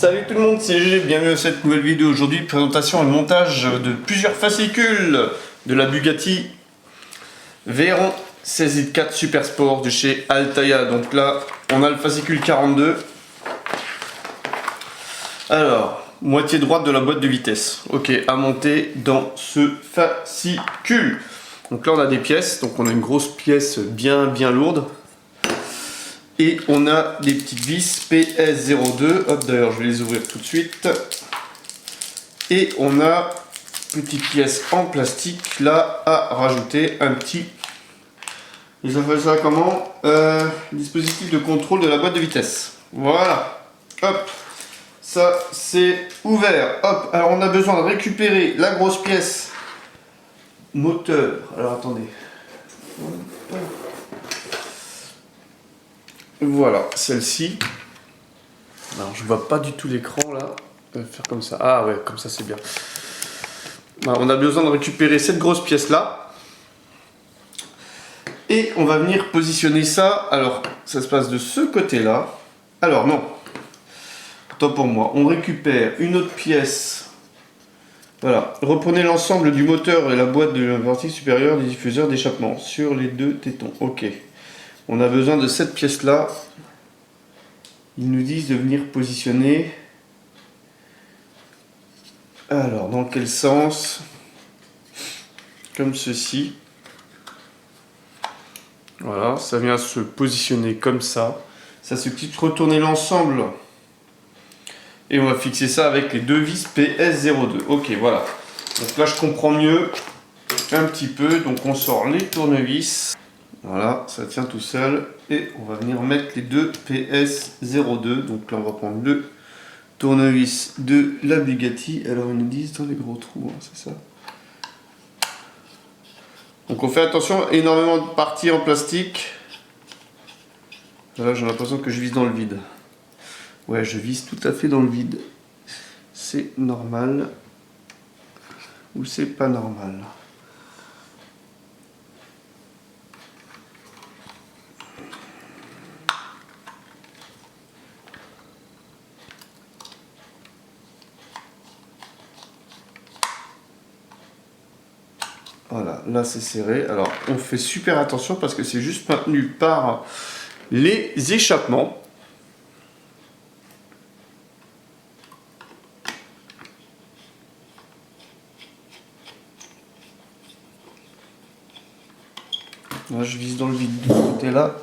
Salut tout le monde, c'est GG, bienvenue à cette nouvelle vidéo. Aujourd'hui, présentation et montage de plusieurs fascicules de la Bugatti Veyron 16i4 Super Sport de chez Altaïa. Donc là, on a le fascicule 42. Alors, moitié droite de la boîte de vitesse. Ok, à monter dans ce fascicule. Donc là, on a des pièces. Donc on a une grosse pièce bien lourde. Et on a des petites vis PS02. Hop, d'ailleurs, je vais les ouvrir tout de suite. Et on a une petite pièce en plastique là à rajouter. Un petit. Ils appellent ça comment dispositif de contrôle de la boîte de vitesse. Voilà. Hop. Ça, c'est ouvert. Hop. Alors, on a besoin de récupérer la grosse pièce moteur. Alors, attendez. Voilà, celle-ci. Alors, je vois pas du tout l'écran là. Faire comme ça. Ah ouais, comme ça c'est bien. Alors, on a besoin de récupérer cette grosse pièce là. Et on va venir positionner ça. Alors, ça se passe de ce côté là. Alors, non. Tant pour moi. On récupère une autre pièce. Voilà. Reprenez l'ensemble du moteur et la boîte de la partie supérieure des diffuseurs d'échappement sur les deux tétons. Ok. On a besoin de cette pièce là. Ils nous disent de venir positionner. Alors, dans quel sens? Comme ceci. Voilà, ça vient se positionner comme ça. Ça se quitte retourner l'ensemble. Et on va fixer ça avec les deux vis PS02. Ok, voilà. Donc là, je comprends mieux un petit peu. Donc on sort les tournevis. Voilà, ça tient tout seul. Et on va venir mettre les deux PS02. Donc là, on va prendre le tournevis de la Bugatti. Alors, ils nous disent dans les gros trous, hein, c'est ça. Donc, on fait attention, énormément de parties en plastique. Là, j'ai l'impression que je vise dans le vide. Ouais, je vise tout à fait dans le vide. C'est normal. Ou c'est pas normal. Voilà, là c'est serré. Alors on fait super attention parce que c'est juste maintenu par les échappements. Là je vise dans le vide de ce côté là.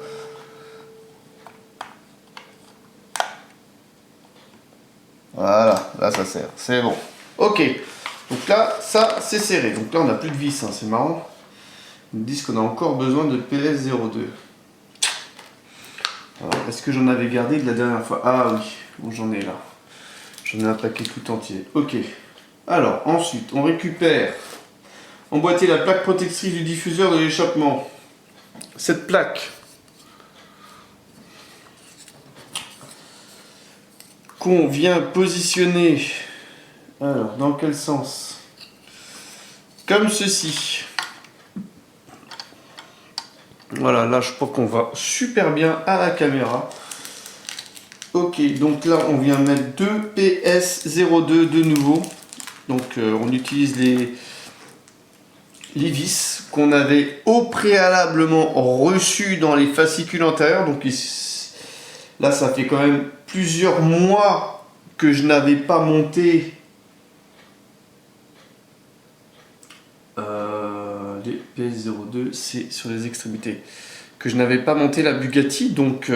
Voilà, là ça serre, c'est bon. Ok, donc là ça c'est serré. Donc là on n'a plus de vis, hein, c'est marrant. Ils me disent qu'on a encore besoin de PS02. Alors, est-ce que j'en avais gardé de la dernière fois? Ah oui, bon, j'en ai là. J'en ai un paquet tout entier. Ok. Alors, ensuite, on récupère, emboîter la plaque protectrice du diffuseur de l'échappement. Cette plaque qu'on vient positionner. Alors, dans quel sens? Comme ceci. Voilà, là je crois qu'on va super bien à la caméra. Ok, donc là on vient mettre deux PS02 de nouveau. Donc on utilise les vis qu'on avait au préalablement reçues dans les fascicules antérieurs. Donc là ça fait quand même plusieurs mois que je n'avais pas monté les PS02, c'est sur les extrémités. Que je n'avais pas monté la Bugatti, donc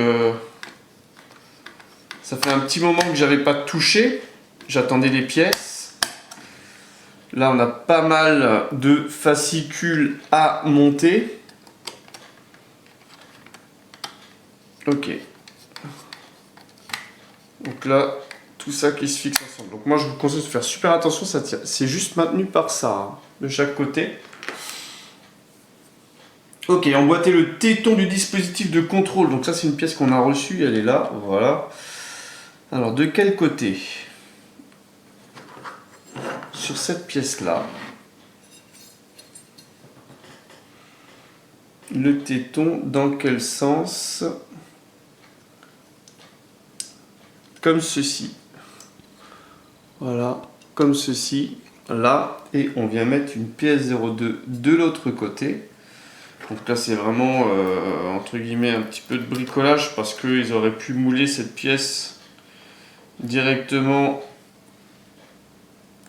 ça fait un petit moment que j'avais pas touché. J'attendais les pièces. Là, on a pas mal de fascicules à monter. Ok. Donc là, tout ça qui se fixe ensemble. Donc moi, je vous conseille de faire super attention. Ça tient. C'est juste maintenu par ça, hein, de chaque côté. Ok, emboîter le téton du dispositif de contrôle. Donc ça, c'est une pièce qu'on a reçue. Elle est là. Voilà. Alors, de quel côté? Sur cette pièce-là. Le téton, dans quel sens? Comme ceci. Voilà, comme ceci, là, et on vient mettre une pièce 0,2 de l'autre côté. Donc là c'est vraiment entre guillemets un petit peu de bricolage parce qu'ils auraient pu mouler cette pièce directement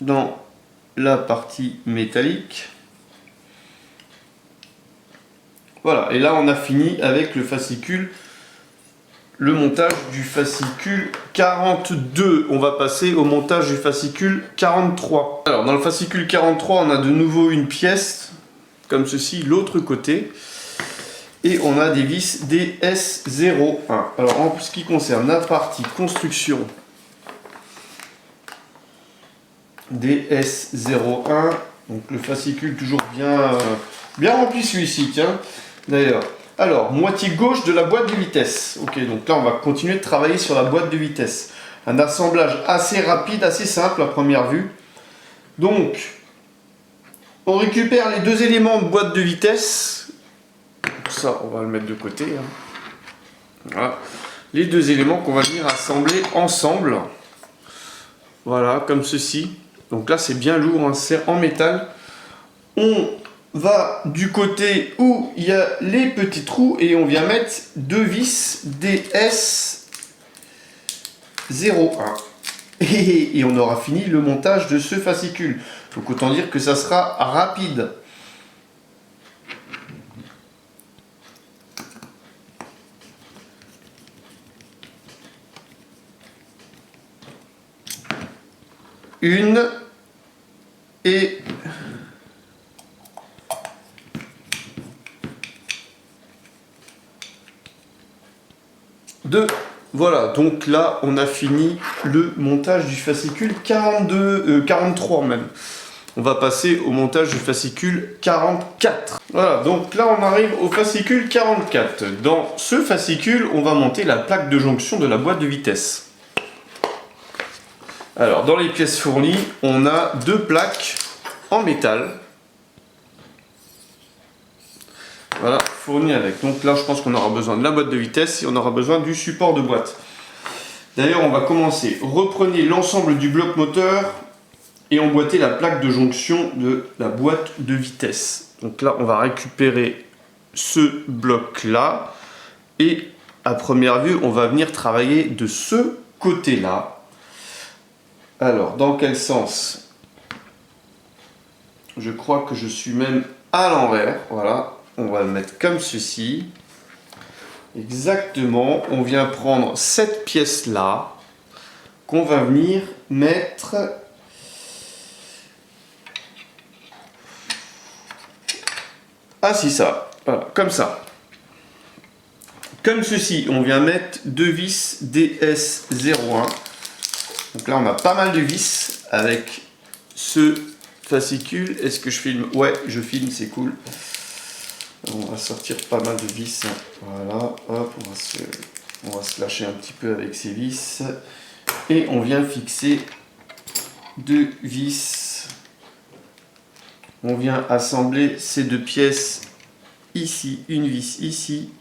dans la partie métallique. Voilà, et là on a fini avec le fascicule, le montage du fascicule 42. On va passer au montage du fascicule 43. Alors dans le fascicule 43 on a de nouveau une pièce comme ceci, l'autre côté. Et on a des vis DS01. Alors en ce qui concerne la partie construction DS01, donc le fascicule toujours bien rempli celui-ci, tiens, d'ailleurs. Alors, moitié gauche de la boîte de vitesse. Ok, donc là on va continuer de travailler sur la boîte de vitesse. Un assemblage assez rapide, assez simple à première vue. Donc, on récupère les deux éléments de boîte de vitesse. Ça, on va le mettre de côté. Voilà. Les deux éléments qu'on va venir assembler ensemble. Voilà, comme ceci. Donc là, c'est bien lourd, hein, c'est en métal. On va du côté où il y a les petits trous et on vient mettre deux vis DS01. Et on aura fini le montage de ce fascicule. Donc autant dire que ça sera rapide. Une et deux. Voilà, donc là on a fini le montage du fascicule 43 même. On va passer au montage du fascicule 44. Voilà, donc là on arrive au fascicule 44. Dans ce fascicule, on va monter la plaque de jonction de la boîte de vitesse. Alors, dans les pièces fournies, on a deux plaques en métal. Voilà, fournies avec. Donc là, je pense qu'on aura besoin de la boîte de vitesse et on aura besoin du support de boîte. D'ailleurs, on va commencer. Reprenez l'ensemble du bloc moteur et emboîtez la plaque de jonction de la boîte de vitesse. Donc là, on va récupérer ce bloc-là et à première vue, on va venir travailler de ce côté-là. Alors, dans quel sens? Je crois que je suis même à l'envers. Voilà, on va le mettre comme ceci. Exactement, on vient prendre cette pièce-là qu'on va venir mettre ça, voilà, comme ça. Comme ceci, on vient mettre deux vis DS01. Donc là, on a pas mal de vis avec ce fascicule. Est-ce que je filme? Ouais, je filme, c'est cool. On va sortir pas mal de vis. Voilà, hop, on va se lâcher un petit peu avec ces vis. Et on vient fixer deux vis. On vient assembler ces deux pièces ici, une vis ici.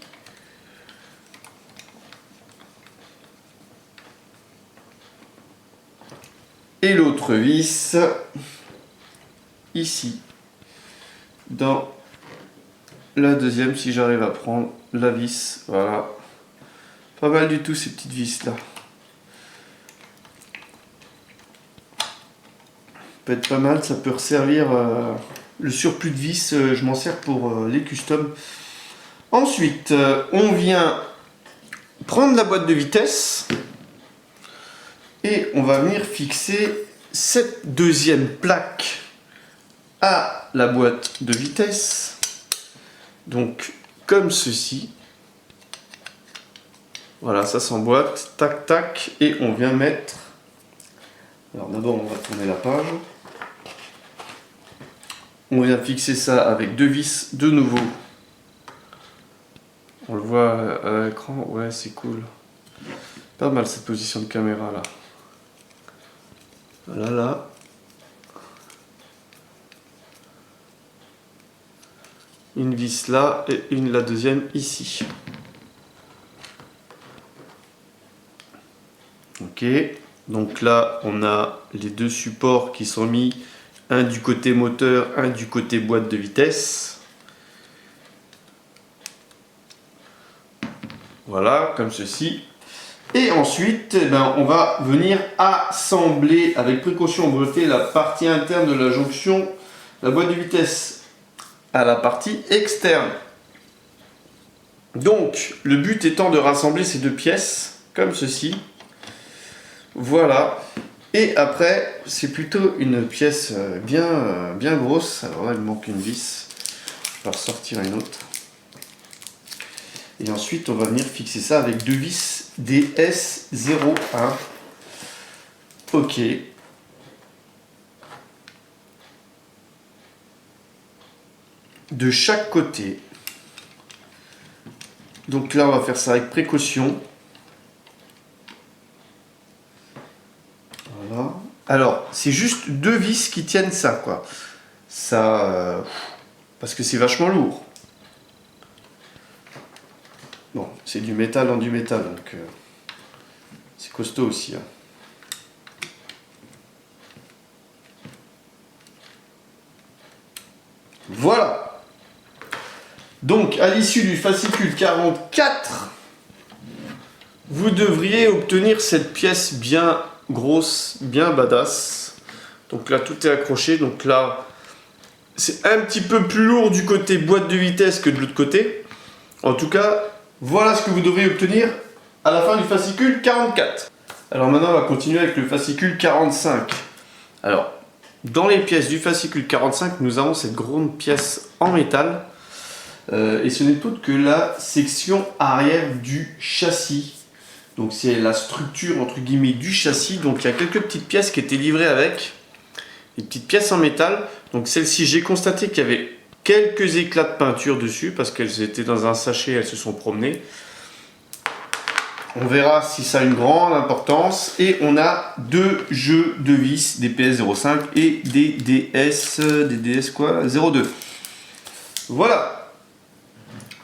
Et l'autre vis ici, dans la deuxième, si j'arrive à prendre la vis. Voilà, pas mal du tout ces petites vis là. Peut être pas mal, ça peut resservir le surplus de vis, je m'en sers pour les customs. Ensuite, on vient prendre la boîte de vitesse et on va venir fixer cette deuxième plaque à la boîte de vitesse. Donc comme ceci. Voilà, ça s'emboîte, tac tac, et on vient mettre. Alors d'abord on va tourner la page. On vient fixer ça avec deux vis de nouveau. On le voit à l'écran, ouais c'est cool. Pas mal cette position de caméra là. Voilà là. Une vis là et la deuxième ici. Ok. Donc là, on a les deux supports qui sont mis, un du côté moteur, un du côté boîte de vitesse. Voilà, comme ceci. Et ensuite, eh ben, on va venir assembler avec précaution, breveter la partie interne de la jonction, la boîte de vitesse à la partie externe. Donc, le but étant de rassembler ces deux pièces, comme ceci. Voilà. Et après, c'est plutôt une pièce bien grosse. Alors là, il me manque une vis. Je vais ressortir une autre. Et ensuite, on va venir fixer ça avec deux vis DS01. Ok. De chaque côté. Donc là, on va faire ça avec précaution. Voilà. Alors, c'est juste deux vis qui tiennent ça, quoi. Ça, parce que c'est vachement lourd. Bon, c'est du métal dans du métal, donc c'est costaud aussi. Hein. Voilà. Donc, à l'issue du fascicule 44, vous devriez obtenir cette pièce bien grosse, bien badass. Donc là, tout est accroché. Donc là, c'est un petit peu plus lourd du côté boîte de vitesse que de l'autre côté. En tout cas, voilà ce que vous devriez obtenir à la fin du fascicule 44. Alors maintenant, on va continuer avec le fascicule 45. Alors, dans les pièces du fascicule 45, nous avons cette grande pièce en métal. Et ce n'est autre que la section arrière du châssis. Donc c'est la structure entre guillemets du châssis. Donc il y a quelques petites pièces qui étaient livrées avec. Des petites pièces en métal. Donc celle-ci, j'ai constaté qu'il y avait quelques éclats de peinture dessus parce qu'elles étaient dans un sachet, elles se sont promenées. On verra si ça a une grande importance. Et on a deux jeux de vis, des PS05 et des DS quoi, 02. Voilà.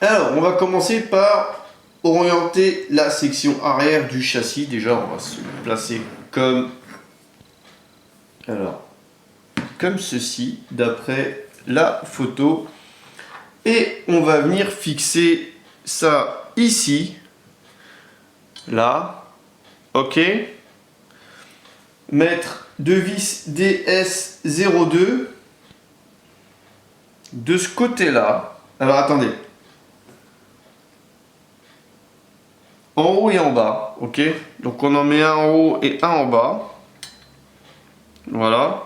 Alors, on va commencer par orienter la section arrière du châssis. Déjà, on va se placer comme ceci, d'après la photo. Et on va venir fixer ça ici, là, ok. Mettre deux vis DS02 de ce côté-là. Alors, attendez. En haut et en bas, ok. Donc on en met un en haut et un en bas. Voilà.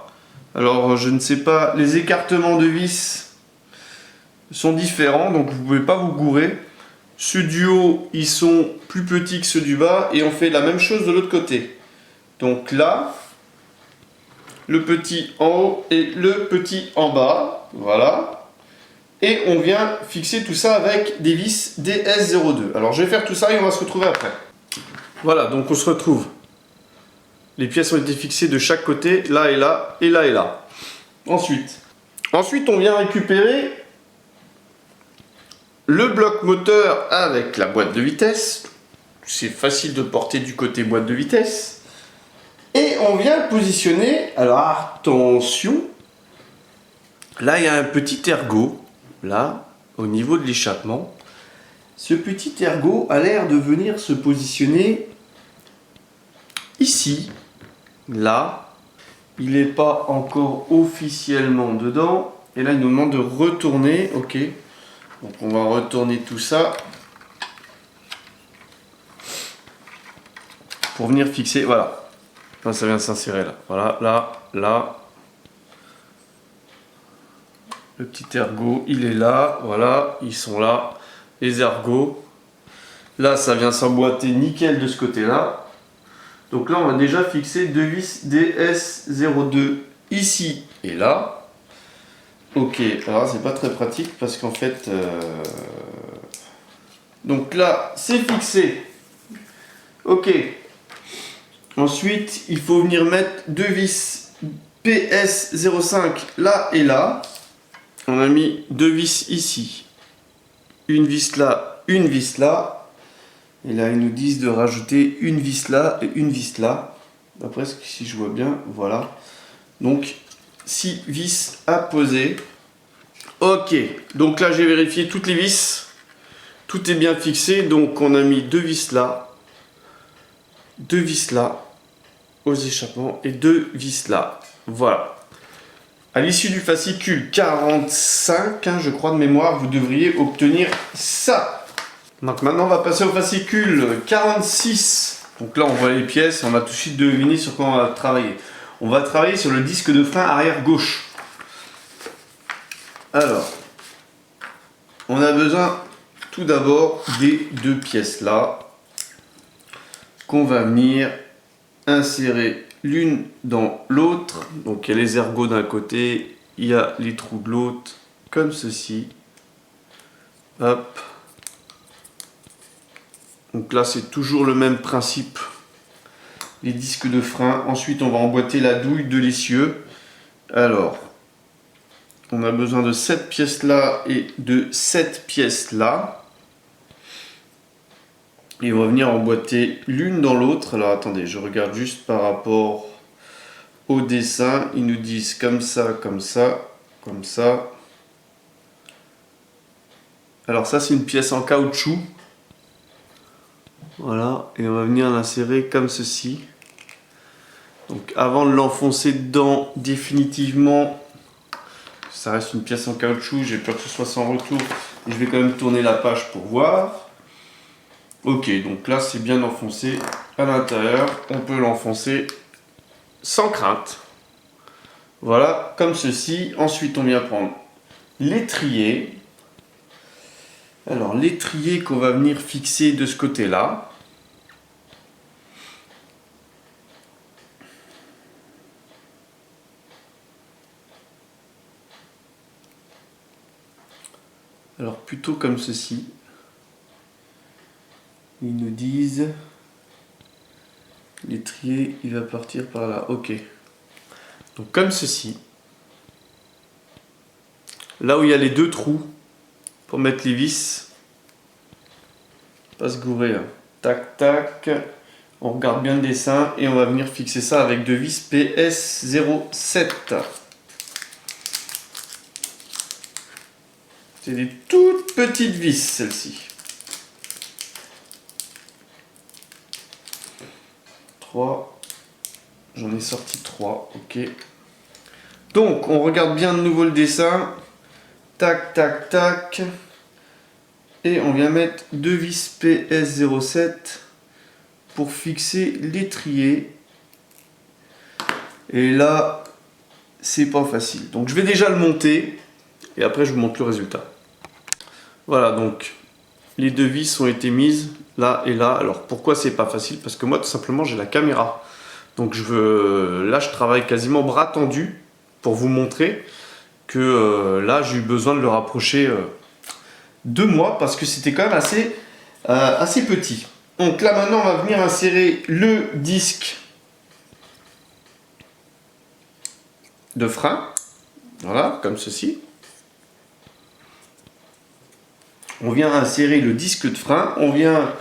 Alors je ne sais pas, les écartements de vis sont différents, donc vous ne pouvez pas vous gourer. Ceux du haut, ils sont plus petits que ceux du bas, et on fait la même chose de l'autre côté. Donc là, le petit en haut et le petit en bas, voilà. Et on vient fixer tout ça avec des vis DS02. Alors je vais faire tout ça et on va se retrouver après. Voilà, donc on se retrouve. Les pièces ont été fixées de chaque côté, là et là, et là et là. Ensuite, on vient récupérer le bloc moteur avec la boîte de vitesse. C'est facile de porter du côté boîte de vitesse. Et on vient le positionner. Alors attention, là il y a un petit ergot. Là, au niveau de l'échappement, ce petit ergot a l'air de venir se positionner ici, là. Il n'est pas encore officiellement dedans. Et là, il nous demande de retourner. Ok. Donc, on va retourner tout ça pour venir fixer. Voilà. Là, ça vient de s'insérer là. Voilà, là, là. Le petit ergot, il est là, voilà, ils sont là, les ergots. Là, ça vient s'emboîter nickel de ce côté-là. Donc là, on va déjà fixer deux vis DS02 ici et là. Ok, alors c'est pas très pratique parce qu'en fait... Donc là, c'est fixé. Ok. Ensuite, il faut venir mettre deux vis PS05 là et là. On a mis deux vis ici, une vis là, une vis là. Et là, ils nous disent de rajouter une vis là et une vis là. D'après ce que si je vois bien, voilà. Donc 6 vis à poser. Ok, donc là j'ai vérifié toutes les vis. Tout est bien fixé, donc on a mis 2 vis là. 2 vis là aux échappements et 2 vis là. Voilà. À l'issue du fascicule 45, hein, je crois de mémoire, vous devriez obtenir ça. Donc maintenant on va passer au fascicule 46. Donc là on voit les pièces, on a tout de suite deviné sur quoi on va travailler. On va travailler sur le disque de frein arrière gauche. Alors, on a besoin tout d'abord des 2 pièces là qu'on va venir insérer l'une dans l'autre. Donc il y a les ergots d'un côté, il y a les trous de l'autre, comme ceci. Hop. Donc là c'est toujours le même principe. Les disques de frein. Ensuite on va emboîter la douille de l'essieu. Alors, on a besoin de cette pièce là et de cette pièce là. Et on va venir emboîter l'une dans l'autre. Alors attendez, je regarde juste par rapport au dessin. Ils nous disent comme ça, comme ça, comme ça. Alors ça c'est une pièce en caoutchouc. Voilà, et on va venir l'insérer comme ceci. Donc avant de l'enfoncer dedans définitivement, ça reste une pièce en caoutchouc, j'ai peur que ce soit sans retour. Et je vais quand même tourner la page pour voir. Ok, donc là c'est bien enfoncé à l'intérieur. On peut l'enfoncer sans crainte. Voilà, comme ceci. Ensuite on vient prendre l'étrier. Alors l'étrier qu'on va venir fixer de ce côté-là. Alors plutôt comme ceci. Ils nous disent l'étrier il va partir par là. Ok. Donc comme ceci. Là où il y a les 2 trous pour mettre les vis. Pas se gourer. Hein. Tac tac. On regarde bien le dessin et on va venir fixer ça avec 2 vis PS07. C'est des toutes petites vis celles-ci. 3. J'en ai sorti 3. Ok. Donc on regarde bien de nouveau le dessin. Tac tac tac. Et on vient mettre 2 vis PS07 pour fixer l'étrier. Et là, c'est pas facile. Donc je vais déjà le monter et après je vous montre le résultat. Voilà, donc les 2 vis ont été mises là et là. Alors pourquoi c'est pas facile? Parce que moi tout simplement j'ai la caméra. Donc là je travaille quasiment bras tendu pour vous montrer que là j'ai eu besoin de le rapprocher de moi parce que c'était quand même assez petit. Donc là maintenant on va venir insérer le disque de frein. Voilà, comme ceci. On vient insérer le disque de frein. On vient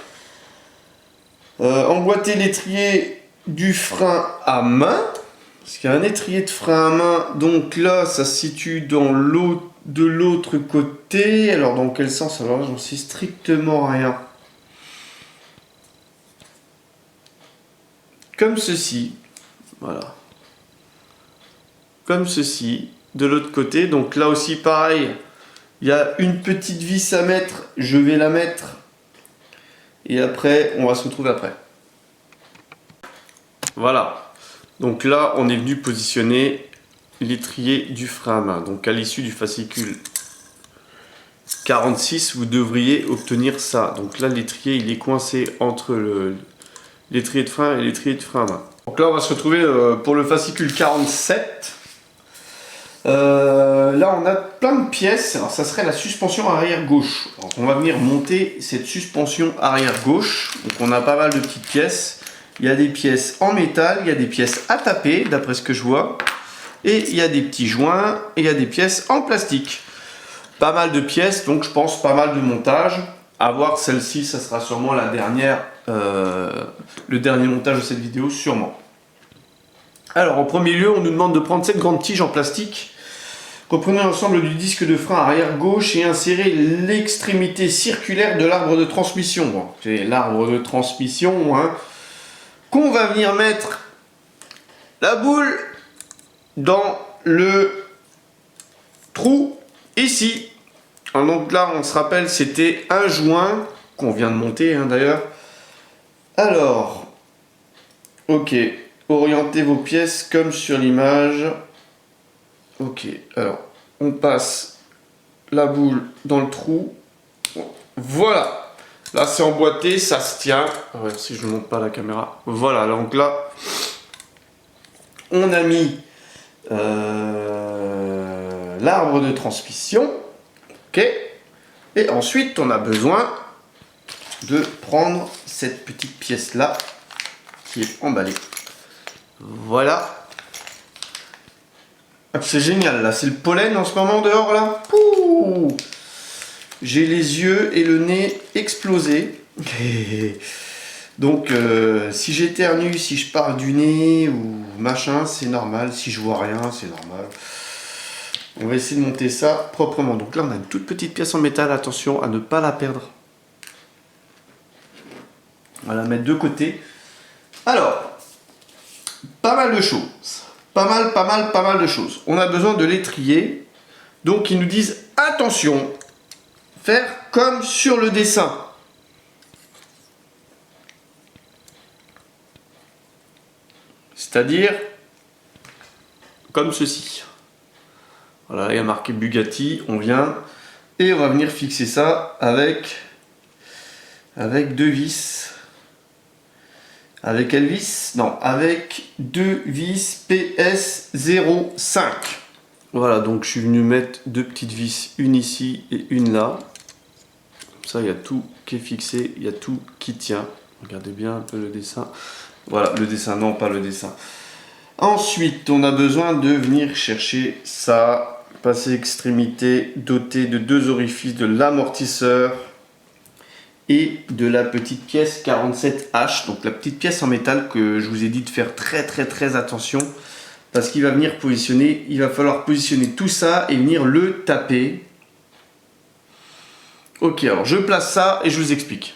emboîter l'étrier du frein à main. Parce qu'il y a un étrier de frein à main. Donc là, ça se situe dans de l'autre côté. Alors dans quel sens? Alors là, j'en sais strictement rien. Comme ceci. Voilà. Comme ceci. De l'autre côté. Donc là aussi, pareil. Il y a une petite vis à mettre. Je vais la mettre. Et après, on va se retrouver après. Voilà. Donc là, on est venu positionner l'étrier du frein à main. Donc à l'issue du fascicule 46, vous devriez obtenir ça. Donc là, l'étrier, il est coincé entre l'étrier de frein et l'étrier de frein à main. Donc là, on va se retrouver pour le fascicule 47. Là, on a plein de pièces. Alors, ça serait la suspension arrière gauche. Alors, on va venir monter cette suspension arrière gauche. Donc, on a pas mal de petites pièces. Il y a des pièces en métal, il y a des pièces à taper, d'après ce que je vois. Et il y a des petits joints, et il y a des pièces en plastique. Pas mal de pièces, donc je pense pas mal de montage. À voir, celle-ci, ça sera sûrement la dernière, le dernier montage de cette vidéo, sûrement. Alors, en premier lieu, on nous demande de prendre cette grande tige en plastique. Reprenez l'ensemble du disque de frein arrière gauche et insérez l'extrémité circulaire de l'arbre de transmission. Bon, c'est l'arbre de transmission, hein, qu'on va venir mettre la boule dans le trou ici. Donc là, on se rappelle, c'était un joint qu'on vient de monter, hein, d'ailleurs. Alors, ok, orientez vos pièces comme sur l'image. Ok, alors, on passe la boule dans le trou. Voilà, là c'est emboîté, ça se tient. Ouais, si je ne monte pas la caméra. Voilà, donc là, on a mis l'arbre de transmission. Ok, et ensuite on a besoin de prendre cette petite pièce là qui est emballée. Voilà. C'est génial là, c'est le pollen en ce moment dehors là. J'ai les yeux et le nez explosés. Donc si j'éternue, si je pars du nez ou machin, c'est normal. Si je vois rien, c'est normal. On va essayer de monter ça proprement. Donc là on a une toute petite pièce en métal, attention à ne pas la perdre. On va la mettre de côté. Alors, pas mal de choses. Pas mal de choses. On a besoin de l'étrier. Donc ils nous disent attention, faire comme sur le dessin. C'est-à-dire comme ceci. Voilà, il y a marqué Bugatti, on vient et on va venir fixer ça avec deux vis. Avec quelle vis? Non, avec deux vis PS05. Voilà, donc je suis venu mettre deux petites vis, une ici et une là. Comme ça, il y a tout qui est fixé, il y a tout qui tient. Regardez bien un peu le dessin. Voilà, le dessin, non, pas le dessin. Ensuite, on a besoin de venir chercher ça. Passer extrémité dotée de deux orifices de l'amortisseur et de la petite pièce 47H, donc la petite pièce en métal que je vous ai dit de faire très attention parce qu'il va venir positionner, il va falloir positionner tout ça et venir le taper. Ok, alors je place ça et je vous explique.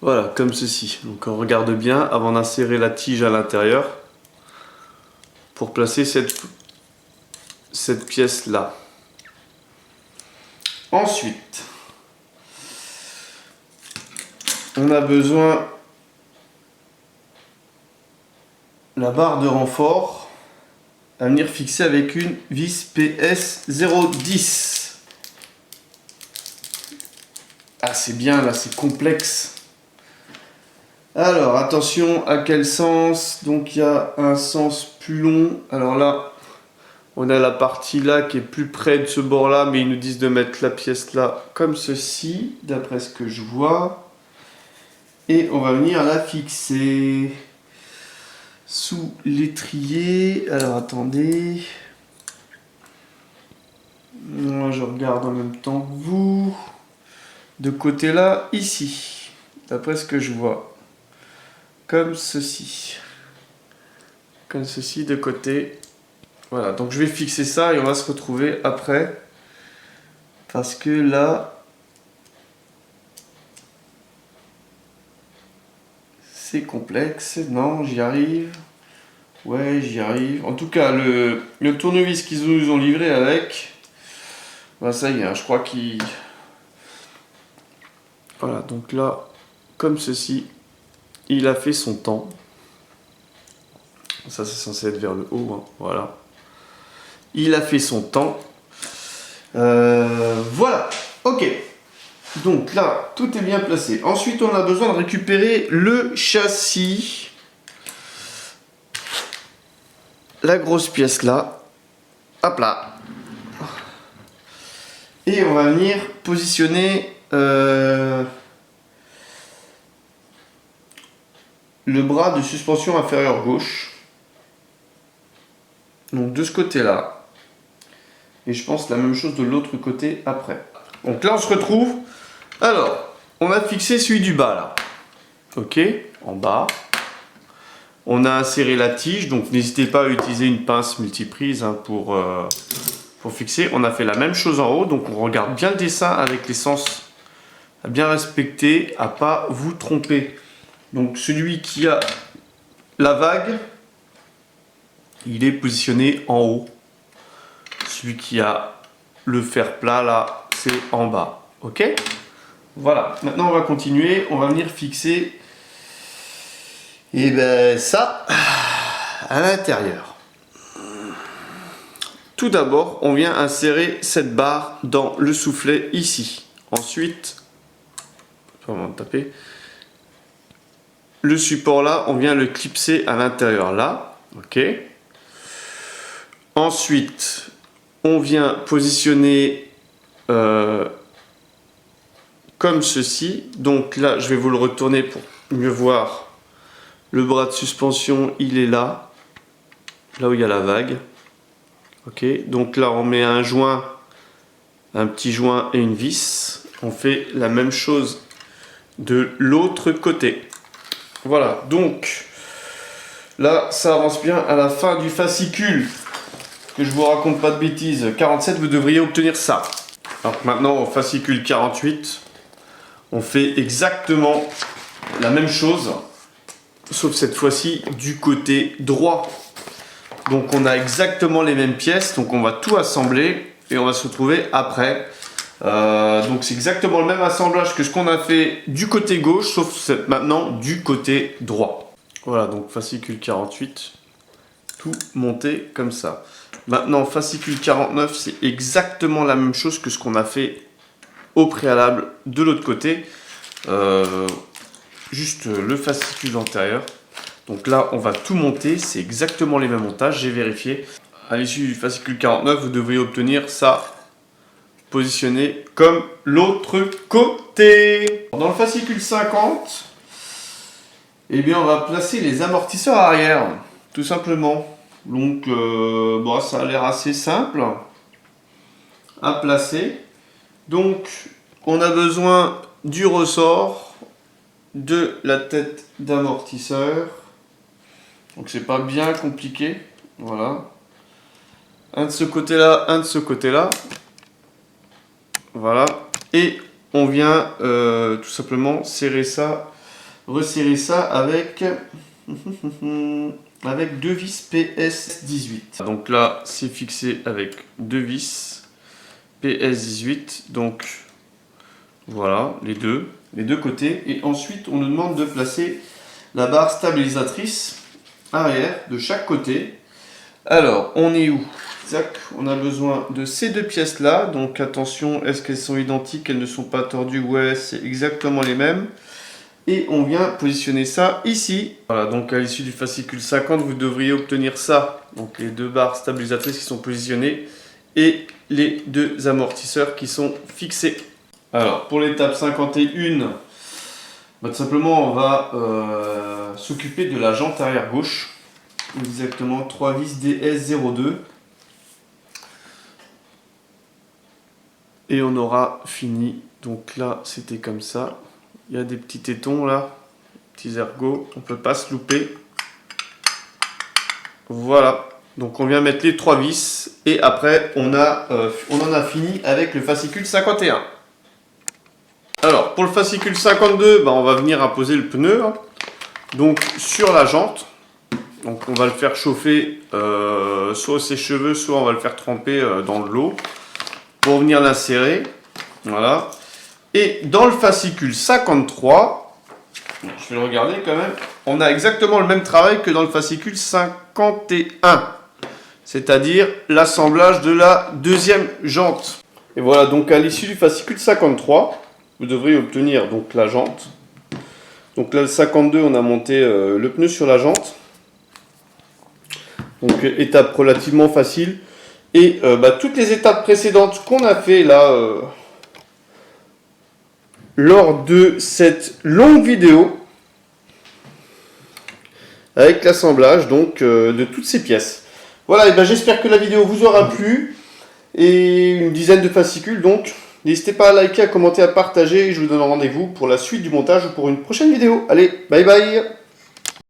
Voilà, comme ceci. Donc on regarde bien avant d'insérer la tige à l'intérieur pour placer cette pièce là. Ensuite, on a besoin de la barre de renfort à venir fixer avec une vis PS010. Ah, c'est bien là, c'est complexe. Alors attention à quel sens. Donc il y a un sens plus long. Alors là, on a la partie là qui est plus près de ce bord là, mais ils nous disent de mettre la pièce là comme ceci, d'après ce que je vois. Et on va venir la fixer sous l'étrier. Alors attendez. Moi je regarde en même temps que vous. De côté là, ici. D'après ce que je vois. Comme ceci. Comme ceci de côté. Voilà, donc je vais fixer ça et on va se retrouver après. Parce que là... c'est complexe, non, j'y arrive. Ouais, j'y arrive. En tout cas, le tournevis qu'ils nous ont livré avec, bah ça y est, hein, je crois qu'il... Voilà, donc là, comme ceci, il a fait son temps. Ça, c'est censé être vers le haut, hein, voilà. Il a fait son temps. Voilà, ok. Donc là, tout est bien placé. Ensuite, on a besoin de récupérer le châssis. La grosse pièce là. Hop là. Et on va venir positionner le bras de suspension inférieure gauche. Donc de ce côté-là. Et je pense la même chose de l'autre côté après. Donc là, on se retrouve. Alors, on va fixer celui du bas là. Ok, en bas. On a inséré la tige, donc n'hésitez pas à utiliser une pince multiprise hein, pour fixer. On a fait la même chose en haut, donc on regarde bien le dessin avec les sens à bien respecter, à pas vous tromper. Donc celui qui a la vague, il est positionné en haut. Celui qui a le fer plat, là, c'est en bas. Ok? Voilà, maintenant on va continuer, on va venir fixer et ben ça à l'intérieur. Tout d'abord, on vient insérer cette barre dans le soufflet ici. Ensuite, on va taper. Le support là, on vient le clipser à l'intérieur là. Ok. Ensuite, on vient positionner comme ceci. Donc là, je vais vous le retourner pour mieux voir. Le bras de suspension, il est là. Là où il y a la vague. Ok. Donc là, on met un joint, un petit joint et une vis. On fait la même chose de l'autre côté. Voilà. Donc là, ça avance bien. À la fin du fascicule, que je vous raconte pas de bêtises, 47, vous devriez obtenir ça. Alors maintenant, au fascicule 48, on fait exactement la même chose, sauf cette fois-ci du côté droit. Donc on a exactement les mêmes pièces, donc on va tout assembler et on va se retrouver après. Donc c'est exactement le même assemblage que ce qu'on a fait du côté gauche, sauf maintenant du côté droit. Voilà, donc fascicule 48, tout monté comme ça. Maintenant, fascicule 49, c'est exactement la même chose que ce qu'on a fait au préalable de l'autre côté. Juste le fascicule antérieur. Donc là, on va tout monter. C'est exactement les mêmes montages. J'ai vérifié. À l'issue du fascicule 49, vous devriez obtenir ça positionné comme l'autre côté. Dans le fascicule 50, eh bien, on va placer les amortisseurs arrière. Tout simplement. Donc, bon, ça a l'air assez simple à placer. Donc, on a besoin du ressort, de la tête d'amortisseur. Donc, c'est pas bien compliqué. Voilà. Un de ce côté-là, un de ce côté-là. Voilà. Et on vient tout simplement serrer ça, resserrer ça avec... avec deux vis PS18. Donc là, c'est fixé avec deux vis PS18. Donc voilà, les deux côtés. Et ensuite, on nous demande de placer la barre stabilisatrice arrière de chaque côté. Alors, on est où? Zac, on a besoin de ces deux pièces-là. Donc attention, est-ce qu'elles sont identiques? Elles ne sont pas tordues? Ouais, c'est exactement les mêmes. Et on vient positionner ça ici. Voilà, donc à l'issue du fascicule 50, vous devriez obtenir ça. Donc les deux barres stabilisatrices qui sont positionnées et les deux amortisseurs qui sont fixés. Alors pour l'étape 51, bah, tout simplement on va s'occuper de la jante arrière gauche. Exactement 3 vis DS02. Et on aura fini. Donc là c'était comme ça. Il y a des petits tétons là, petits ergots, on ne peut pas se louper. Voilà, donc on vient mettre les 3 vis et après on en a fini avec le fascicule 51. Alors pour le fascicule 52, bah, on va venir apposer le pneu donc sur la jante. Donc on va le faire chauffer soit au sèche-cheveux, soit on va le faire tremper dans de l'eau pour venir l'insérer. Voilà. Et dans le fascicule 53, je vais le regarder quand même, on a exactement le même travail que dans le fascicule 51. C'est-à-dire l'assemblage de la deuxième jante. Et voilà, donc à l'issue du fascicule 53, vous devrez obtenir donc la jante. Donc là, le 52, on a monté le pneu sur la jante. Donc étape relativement facile. Et toutes les étapes précédentes qu'on a fait là... lors de cette longue vidéo avec l'assemblage donc de toutes ces pièces. Voilà, et ben j'espère que la vidéo vous aura plu et une dizaine de fascicules donc. N'hésitez pas à liker, à commenter, à partager et je vous donne rendez-vous pour la suite du montage ou pour une prochaine vidéo. Allez, bye bye.